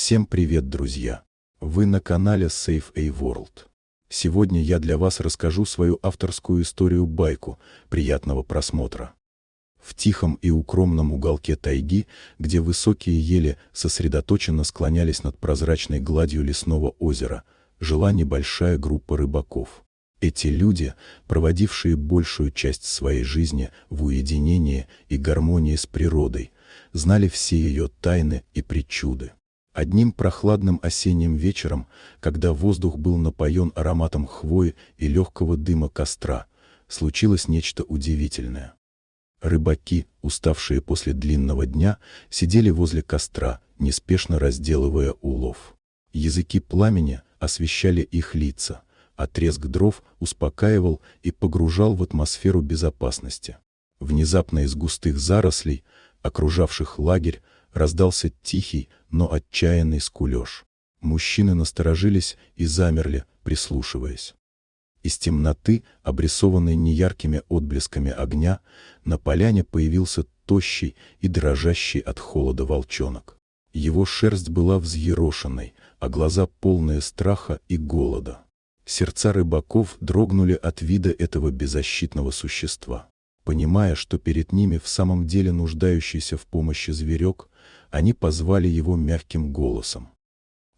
Всем привет, друзья! Вы на канале Save a World. Сегодня я для вас расскажу свою авторскую историю-байку. Приятного просмотра. В тихом и укромном уголке тайги, где высокие ели сосредоточенно склонялись над прозрачной гладью лесного озера, жила небольшая группа рыбаков. Эти люди, проводившие большую часть своей жизни в уединении и гармонии с природой, знали все ее тайны и причуды. Одним прохладным осенним вечером, когда воздух был напоен ароматом хвои и легкого дыма костра, случилось нечто удивительное. Рыбаки, уставшие после длинного дня, сидели возле костра, неспешно разделывая улов. Языки пламени освещали их лица, а треск дров успокаивал и погружал в атмосферу безопасности. Внезапно из густых зарослей, окружавших лагерь, раздался тихий, но отчаянный скулёж. Мужчины насторожились и замерли, прислушиваясь. Из темноты, обрисованной неяркими отблесками огня, на поляне появился тощий и дрожащий от холода волчонок. Его шерсть была взъерошенной, а глаза полные страха и голода. Сердца рыбаков дрогнули от вида этого беззащитного существа. Понимая, что перед ними в самом деле нуждающийся в помощи зверек, они позвали его мягким голосом.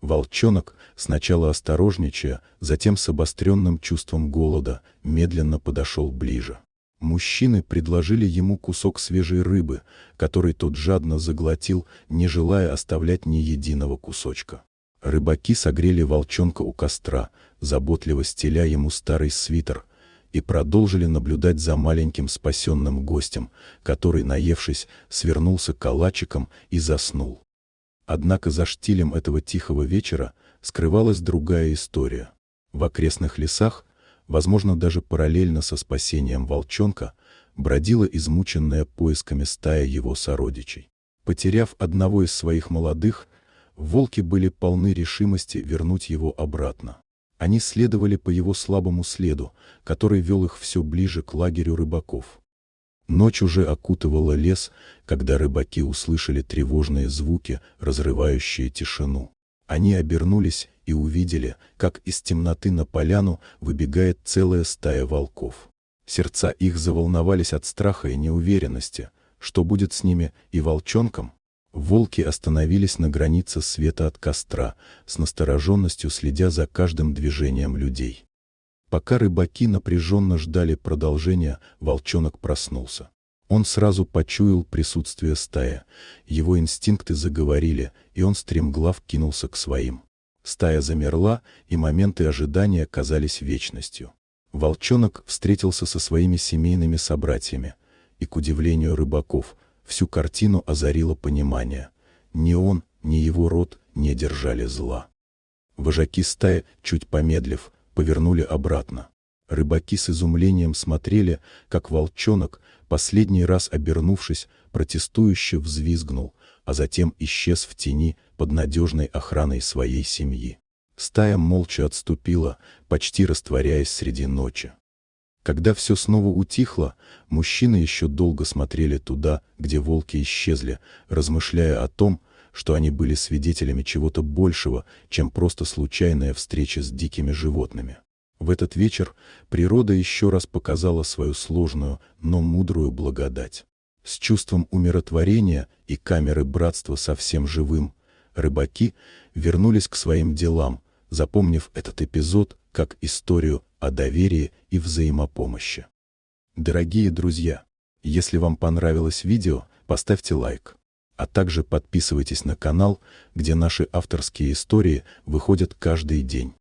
Волчонок, сначала осторожничая, затем с обостренным чувством голода, медленно подошел ближе. Мужчины предложили ему кусок свежей рыбы, который тот жадно заглотил, не желая оставлять ни единого кусочка. Рыбаки согрели волчонка у костра, заботливо стеля ему старый свитер, и продолжили наблюдать за маленьким спасенным гостем, который, наевшись, свернулся калачиком и заснул. Однако за штилем этого тихого вечера скрывалась другая история. В окрестных лесах, возможно, даже параллельно со спасением волчонка, бродила измученная поисками стая его сородичей. Потеряв одного из своих молодых, волки были полны решимости вернуть его обратно. Они следовали по его слабому следу, который вел их все ближе к лагерю рыбаков. Ночь уже окутывала лес, когда рыбаки услышали тревожные звуки, разрывающие тишину. Они обернулись и увидели, как из темноты на поляну выбегает целая стая волков. Сердца их заволновались от страха и неуверенности, что будет с ними и волчонком. Волки остановились на границе света от костра, с настороженностью следя за каждым движением людей. Пока рыбаки напряженно ждали продолжения, волчонок проснулся. Он сразу почуял присутствие стаи, его инстинкты заговорили, и он стремглав кинулся к своим. Стая замерла, и моменты ожидания казались вечностью. Волчонок встретился со своими семейными собратьями, и, к удивлению рыбаков, всю картину озарило понимание. Ни он, ни его род не держали зла. Вожаки стаи, чуть помедлив, повернули обратно. Рыбаки с изумлением смотрели, как волчонок, последний раз обернувшись, протестующе взвизгнул, а затем исчез в тени под надежной охраной своей семьи. Стая молча отступила, почти растворяясь среди ночи. Когда все снова утихло, мужчины еще долго смотрели туда, где волки исчезли, размышляя о том, что они были свидетелями чего-то большего, чем просто случайная встреча с дикими животными. В этот вечер природа еще раз показала свою сложную, но мудрую благодать. С чувством умиротворения и камеры братства со всем живым, рыбаки вернулись к своим делам, запомнив этот эпизод как историю о доверии и взаимопомощи. Дорогие друзья, если вам понравилось видео, поставьте лайк, а также подписывайтесь на канал, где наши авторские истории выходят каждый день.